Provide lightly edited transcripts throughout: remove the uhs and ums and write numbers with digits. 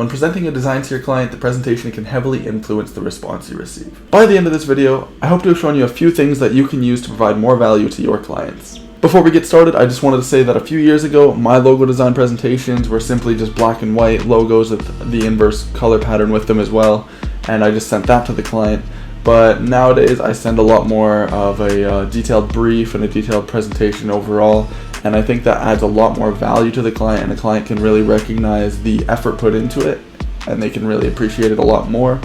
When presenting a design to your client, the presentation can heavily influence the response you receive. By the end of this video, I hope to have shown you a few things that you can use to provide more value to your clients. Before we get started, I just wanted to say that a few years ago, my logo design presentations were simply just black and white logos with the inverse color pattern with them as well, and I just sent that to the client. But nowadays, I send a lot more of a detailed brief and a detailed presentation overall, and I think that adds a lot more value to the client, and the client can really recognize the effort put into it, and they can really appreciate it a lot more.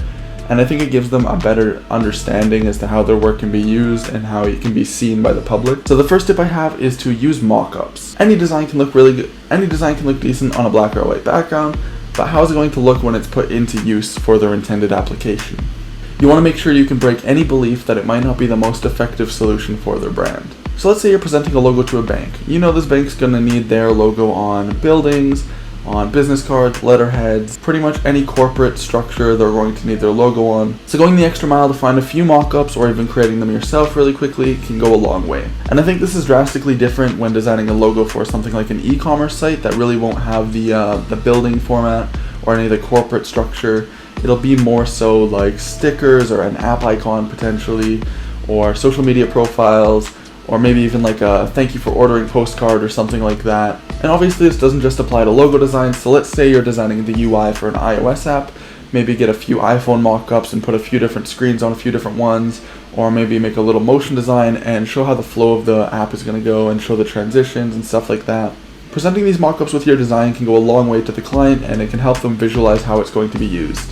And I think it gives them a better understanding as to how their work can be used and how it can be seen by the public. So the first tip I have is to use mockups. Any design can look really good. Any design can look decent on a black or white background, but how is it going to look when it's put into use for their intended application? You want to make sure you can break any belief that it might not be the most effective solution for their brand. So let's say you're presenting a logo to a bank. You know this bank's going to need their logo on buildings, on business cards, letterheads, pretty much any corporate structure they're going to need their logo on. So going the extra mile to find a few mock-ups or even creating them yourself really quickly can go a long way. And I think this is drastically different when designing a logo for something like an e-commerce site that really won't have the building format or any of the corporate structure. It'll be more so like stickers or an app icon potentially, or social media profiles, or maybe even like a thank you for ordering postcard or something like that. And obviously this doesn't just apply to logo design, so let's say you're designing the UI for an iOS app, maybe get a few iPhone mock-ups and put a few different screens on a few different ones, or maybe make a little motion design and show how the flow of the app is going to go and show the transitions and stuff like that. Presenting these mock-ups with your design can go a long way to the client, and it can help them visualize how it's going to be used.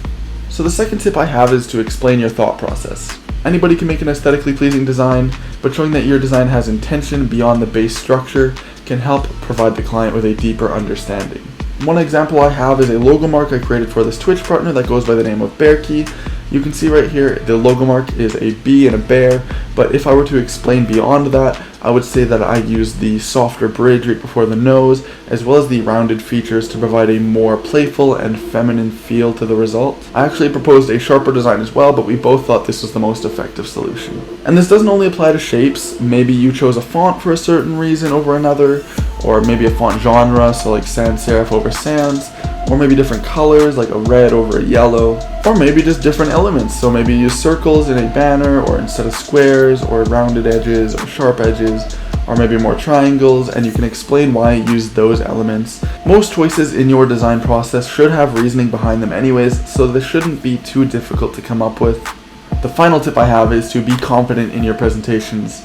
So the second tip I have is to explain your thought process. Anybody can make an aesthetically pleasing design, but showing that your design has intention beyond the base structure can help provide the client with a deeper understanding. One example I have is a logo mark I created for this Twitch partner that goes by the name of Bearkey. You can see right here the logo mark is a bee and a bear, but if I were to explain beyond that, I would say that I used the softer bridge right before the nose, as well as the rounded features to provide a more playful and feminine feel to the result. I actually proposed a sharper design as well, but we both thought this was the most effective solution. And this doesn't only apply to shapes. Maybe you chose a font for a certain reason over another, or maybe a font genre, so like sans serif over sans, or maybe different colors like a red over a yellow, or maybe just different elements. So maybe use circles in a banner, or instead of squares, or rounded edges, or sharp edges, or maybe more triangles, and you can explain why you use those elements. Most choices in your design process should have reasoning behind them anyways, so this shouldn't be too difficult to come up with. The final tip I have is to be confident in your presentations.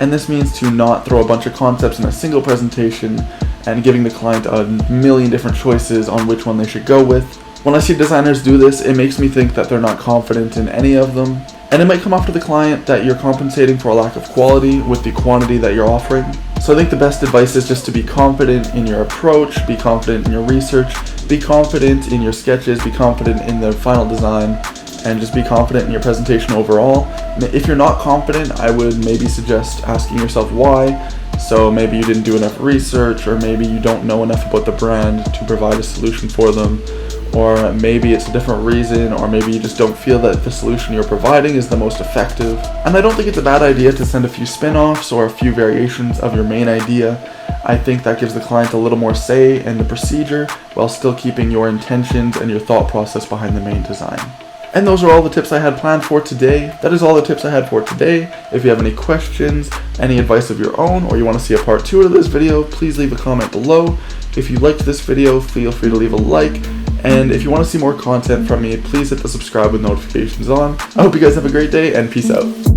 And this means to not throw a bunch of concepts in a single presentation and giving the client a million different choices on which one they should go with. When I see designers do this, it makes me think that they're not confident in any of them. And it might come off to the client that you're compensating for a lack of quality with the quantity that you're offering. So I think the best advice is just to be confident in your approach, be confident in your research, be confident in your sketches, be confident in the final design, and just be confident in your presentation overall. If you're not confident, I would maybe suggest asking yourself why. So maybe you didn't do enough research, or maybe you don't know enough about the brand to provide a solution for them, or maybe it's a different reason, or maybe you just don't feel that the solution you're providing is the most effective. And I don't think it's a bad idea to send a few spin-offs or a few variations of your main idea. I think that gives the client a little more say in the procedure while still keeping your intentions and your thought process behind the main design. And those are all the tips I had planned for today. That is all the tips I had for today. If you have any questions, any advice of your own, or you want to see a part 2 of this video, please leave a comment below. If you liked this video, feel free to leave a like. And if you want to see more content from me, please hit the subscribe with notifications on. I hope you guys have a great day, and peace out.